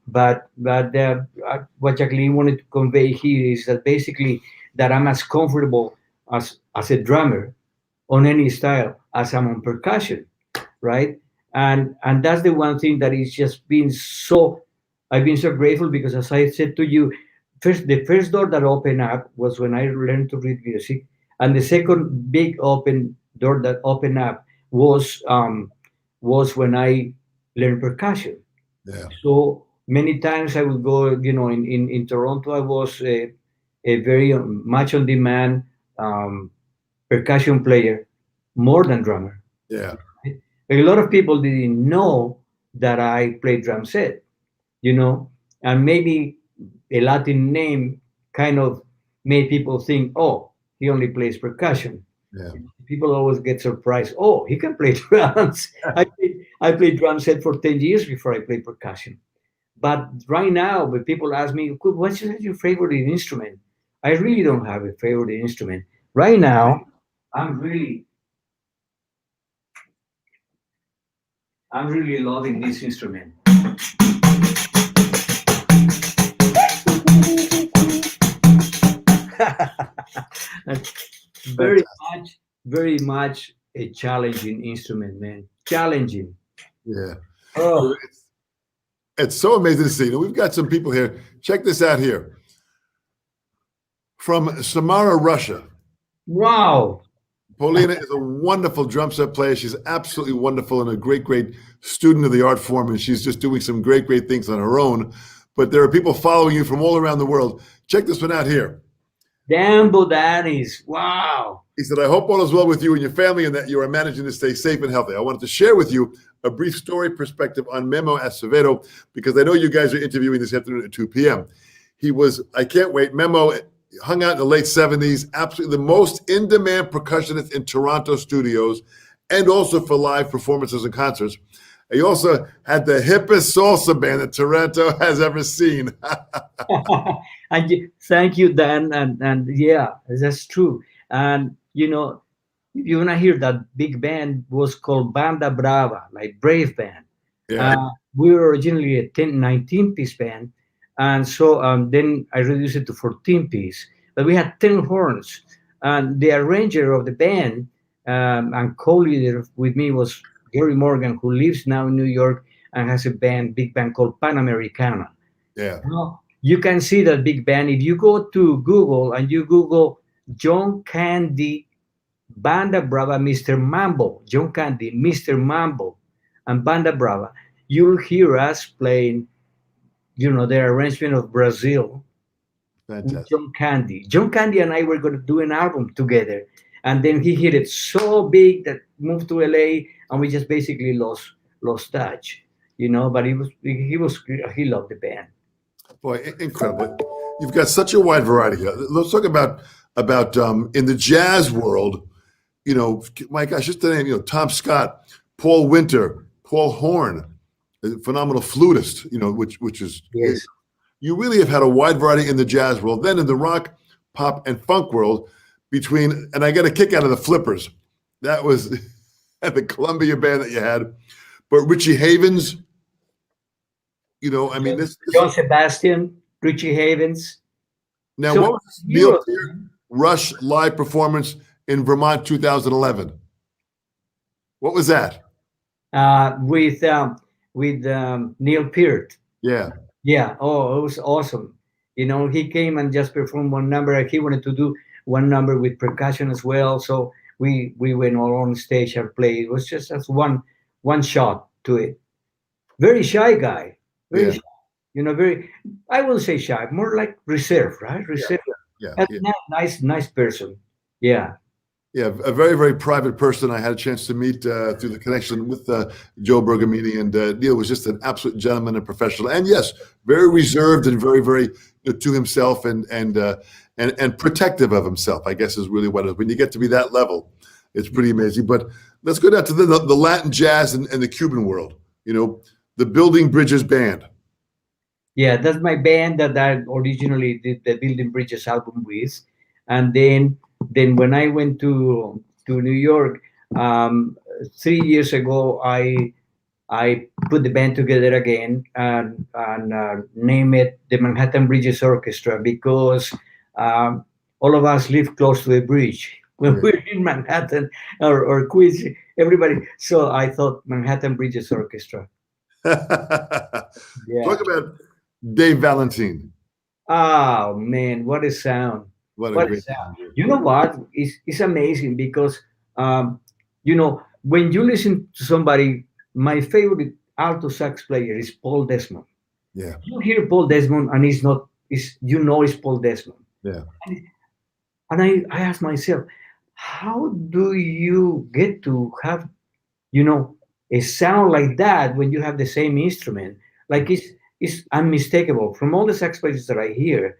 But what Jacqueline wanted to convey here is that basically that I'm as comfortable as a drummer on any style as I'm on percussion, right? And that's the one thing that is just been so I've been so grateful because, as I said to you, the first door that opened up was when I learned to read music, and the second big open door that opened up was when I learned percussion. Yeah. So many times I would go, in Toronto, I was a very much on demand um, percussion player, more than drummer. Yeah. A lot of people didn't know that I played drum set, and maybe a Latin name kind of made people think, oh, he only plays percussion. Yeah. People always get surprised. Oh, he can play drums. I played drum set for 10 years before I played percussion. But right now, when people ask me, what's your favorite instrument? I really don't have a favorite instrument. Right now, I'm really, I'm really loving this instrument. very Fantastic. very much a challenging instrument, man. Challenging. Yeah. Oh, It's so amazing to see. Now, we've got some people here. Check this out here. From Samara, Russia. wow. Paulina is a wonderful drum set player. She's absolutely wonderful and a great, great student of the art form. And she's just doing some great, great things on her own. But there are people following you from all around the world. Check this one out here. Damn Bodanis. Wow. He said, I hope all is well with you and your family and that you are managing to stay safe and healthy. I wanted to share with you a brief story perspective on Memo Acevedo because I know you guys are interviewing this afternoon at 2 p.m. I can't wait. Memo hung out in the late 70s, absolutely the most in-demand percussionist in Toronto studios and also for live performances and concerts. He also had the hippest salsa band that Toronto has ever seen. Thank you, Dan. And yeah, that's true. And you wanna hear that big band was called Banda Brava, like brave band. Yeah. We were originally a 19-piece band, and so then I reduced it to 14-piece. But we had 10 horns, and the arranger of the band and co-leader with me was Gary Morgan, who lives now in New York and has a big band called Panamericana. Yeah. Now, you can see that big band if you go to Google and you Google John Candy Banda Brava, Mr. Mambo, John Candy, Mr. Mambo, and Banda Brava. You'll hear us playing, the arrangement of Brazil with Fantastic. John Candy. John Candy and I were going to do an album together, and then he hit it so big that moved to LA, and we just basically lost touch. But he loved the band. Boy, incredible. You've got such a wide variety here. Let's talk about in the jazz world, my gosh, just the name, Tom Scott, Paul Winter, Paul Horn, a phenomenal flutist, which is, Yes. you really have had a wide variety in the jazz world. Then in the rock, pop, and funk world and I got a kick out of the Flippers. That was the Columbia band that you had. But Richie Havens, this John Sebastian, Richie Havens. now So what was this Neil Europe, Peart Rush live performance in Vermont 2011? What was that? with Neil Peart. Yeah. Yeah. Oh, it was awesome. He came and just performed one number. He wanted to do one number with percussion as well. So we went all on stage and played. It was just as one shot to it. Very shy guy. Very Yeah. shy. very, I won't say shy, more like reserved, right? Yeah, Reserved. yeah, And yeah. nice person. Yeah. Yeah, a very, very private person I had a chance to meet through the connection with Joe Bergamini. And Neil was just an absolute gentleman and professional. And yes, very reserved and very, very to himself and protective of himself, I guess is really what it is. When you get to be that level, it's pretty amazing. But let's go down to the Latin jazz and the Cuban world. The Building Bridges Band. Yeah, that's my band that I originally did the Building Bridges album with, and then when I went to New York 3 years ago, I put the band together again and name it the Manhattan Bridges Orchestra because um, all of us live close to the bridge when Yeah. we're in Manhattan or Queens. Everybody, so I thought Manhattan Bridges Orchestra. Yeah. Talk about Dave Valentine. Oh man, what a sound! What a What a great sound! sound. You know what? It's amazing because when you listen to somebody, my favorite alto sax player is Paul Desmond. Yeah, You hear Paul Desmond, and it's not. It's Paul Desmond. yeah. And I ask myself, how do you get to have you know a sound like that when you have the same instrument? Like it's unmistakable from all the sax players that I hear.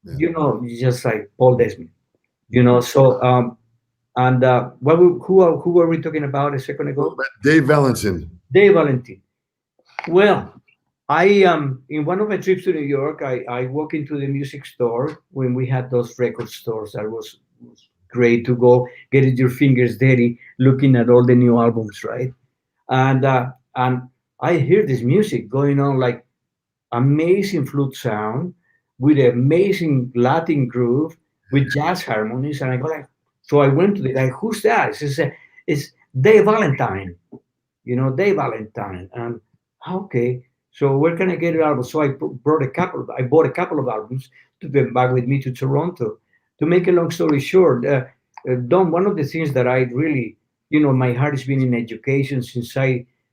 Yeah. It's just like Paul Desmond. So and who were we talking about a second ago? Dave Valentine. Dave Valentine. Well, I in one of my trips to New York, I walk into the music store when we had those record stores. That was great to go get your fingers dirty looking at all the new albums, right? And I hear this music going on like amazing flute sound with amazing Latin groove with jazz harmonies, and I go like, so I went to the like, who's that? It's Dave Valentine, Dave Valentine, and okay, so where can I get an album? So I bought a couple of albums to bring back with me to Toronto. To make a long story short, Don, one of the things that I really, my heart has been in education since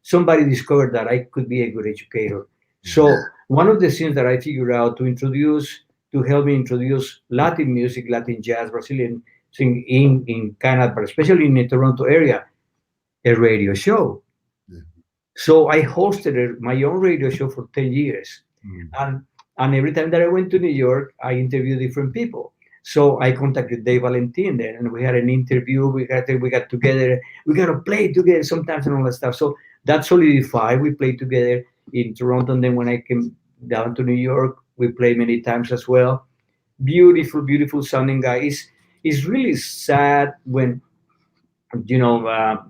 somebody discovered that I could be a good educator. So one of the things that I figured out to help me introduce Latin music, Latin jazz, Brazilian sing in Canada, but especially in the Toronto area, a radio show. Yeah. So I hosted my own radio show for 10 years. Mm. And every time that I went to New York, I interviewed different people. So I contacted Dave Valentin then, and we had an interview. We got together. We got to play together sometimes and all that stuff. So that solidified. We played together in Toronto, and then when I came down to New York, we played many times as well. Beautiful, beautiful sounding guy. It's really sad when you know.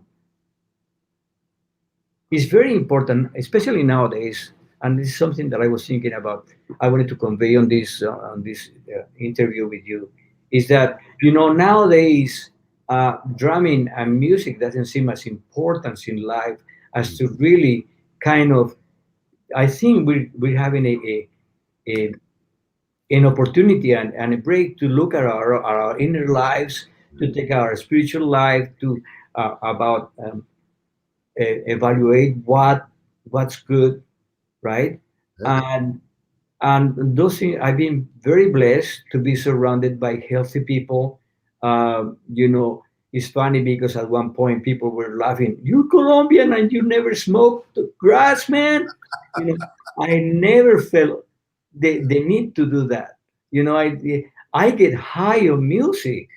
It's very important, especially nowadays. And this is something that I was thinking about. I wanted to convey on this interview with you, is that nowadays drumming and music doesn't seem as important in life as to really kind of. I think we're having a an opportunity and a break to look at our inner lives, to take our spiritual life to about evaluate what's good, right? Yeah. And those things, I've been very blessed to be surrounded by healthy people. It's funny because at one point people were laughing, "You're Colombian and you never smoked grass, man." You know, I never felt the need to do that. I get high on music.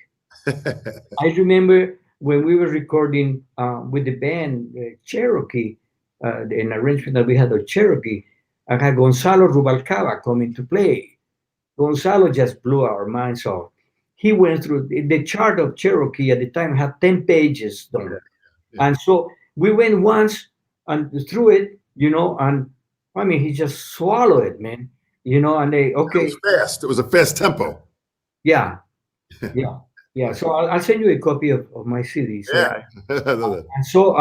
I remember when we were recording with the band Cherokee, an arrangement that we had of Cherokee. I had Gonzalo Rubalcaba coming to play. Gonzalo just blew our minds off. He went through the chart of Cherokee at the time had 10 pages done. Yeah. And so we went once and through it, and I mean, he just swallowed it, man. And It was fast. It was a fast tempo. yeah, yeah, yeah. So I'll send you a copy of my CD. So, Yeah. and so,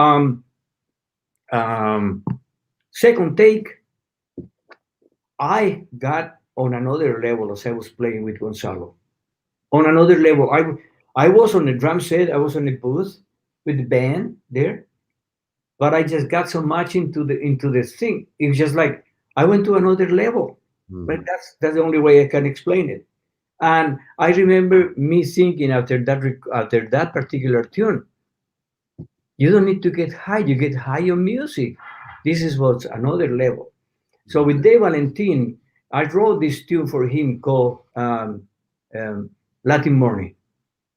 um, second take, I got on another level as I was playing with Gonzalo. On another level, I was on the drum set. I was on the booth with the band there, but I just got so much into the thing. It was just like I went to another level. But that's the only way I can explain it. And I remember me thinking after that particular tune, you don't need to get high. You get high on music. This is what's another level. So with Dave Valentin, I wrote this tune for him called Latin Morning,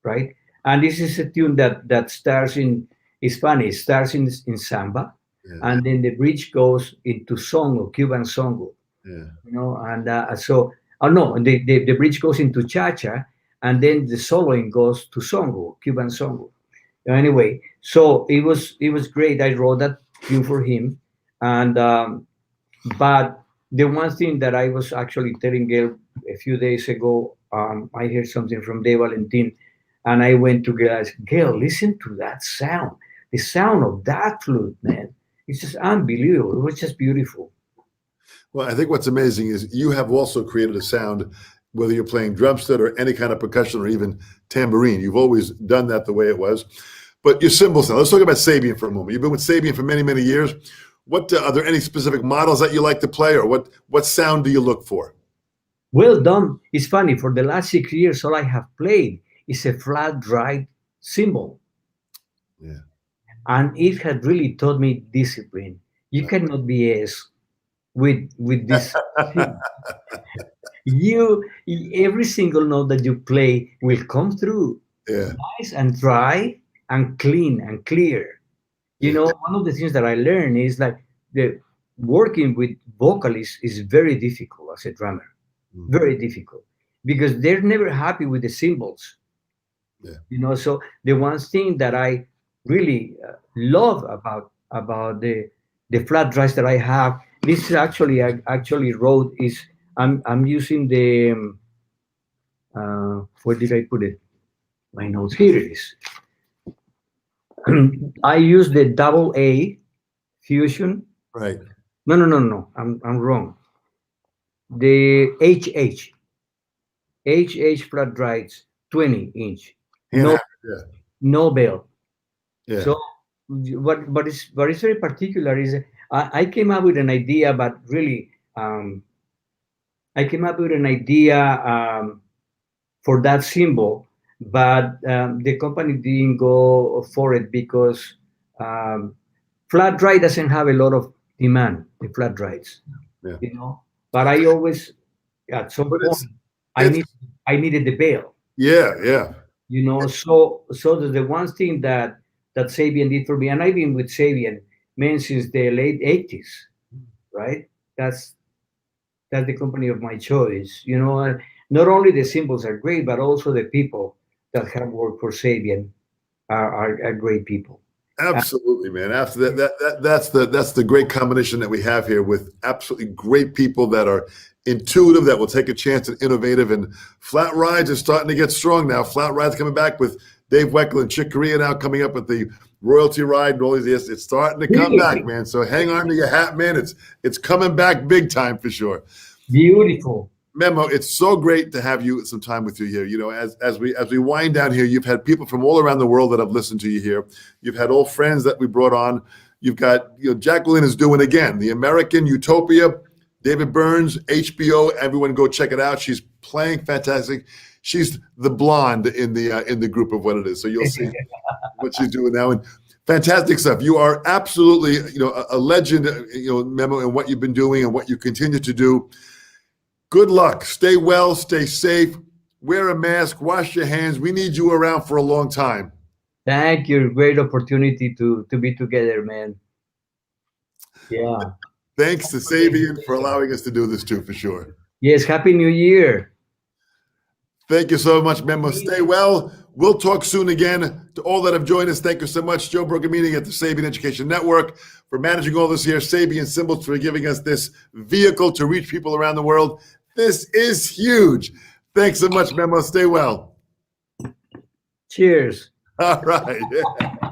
right? And this is a tune that starts in Spanish, starts in samba, and then the bridge goes into songo, Cuban songo. And so, oh no, the bridge goes into cha-cha, and then the soloing goes to songo, Cuban songo. Anyway, so it was great. I wrote that tune for him, and but the one thing that I was actually telling Gail a few days ago, I heard something from Dave Valentin, and I went to Gail. I said, Gail, listen to that sound. The sound of that flute, man, it's just unbelievable. It was just beautiful. Well, I think what's amazing is you have also created a sound, whether you're playing drumset or any kind of percussion or even tambourine. You've always done that the way it was. But your cymbal sound, let's talk about Sabian for a moment. You've been with Sabian for many, many years. What are there any specific models that you like to play, or what sound do you look for? Well done. It's funny, for the last 6 years, all I have played is a flat drive cymbal. Yeah. And it had really taught me discipline. You cannot BS with this. Every single note that you play will come through nice and dry and clean and clear. One of the things that I learned is that working with vocalists is very difficult as a drummer. Very difficult, because they're never happy with the cymbals. So the one thing that I really love about the flat drives that I have, this is actually I actually wrote is I'm using the where did I put it? My notes, here it is. I use the double A fusion. Right. No. I'm wrong. The HH flat drives, 20-inch. No bell. Yeah. So what is very particular is I came up with an idea, but really I came up with an idea for that symbol, but the company didn't go for it because flat drive doesn't have a lot of demand. The flat drives, But I always, at some point, I needed the bell. Yeah. So the one thing that Sabian did for me, and I've been with Sabian, man, since the late 80s, right? That's the company of my choice. Not only the symbols are great, but also the people that have worked for Sabian are great people. Absolutely, man. After that's the great combination that we have here, with absolutely great people that are intuitive, that will take a chance and innovative. And Flat Rides is starting to get strong now. Flat Rides coming back with Dave Weckl and Chick Corea now coming up with the royalty ride and all these. It's starting to come back, man. So hang on to your hat, man. It's coming back big time for sure. Beautiful. Memo, it's so great to have you some time with you here. As we wind down here, you've had people from all around the world that have listened to you here. You've had old friends that we brought on. You've got, Jacqueline is doing again the American Utopia, David Burns, HBO. Everyone go check it out. She's playing fantastic. She's the blonde in the group of what it is. So you'll see what she's doing now. And fantastic stuff. You are absolutely, a legend, Memo, in what you've been doing and what you continue to do. Good luck. Stay well. Stay safe. Wear a mask. Wash your hands. We need you around for a long time. Thank you. Great opportunity to be together, man. Yeah. Thanks to Sabian for allowing us to do this too, for sure. Yes. Happy New Year. Thank you so much, Memo. Stay well. We'll talk soon again. To all that have joined us, thank you so much. Joe Bergamini at the Sabian Education Network for managing all this here. Sabian Cymbals for giving us this vehicle to reach people around the world. This is huge. Thanks so much, Memo. Stay well. Cheers. All right. Yeah.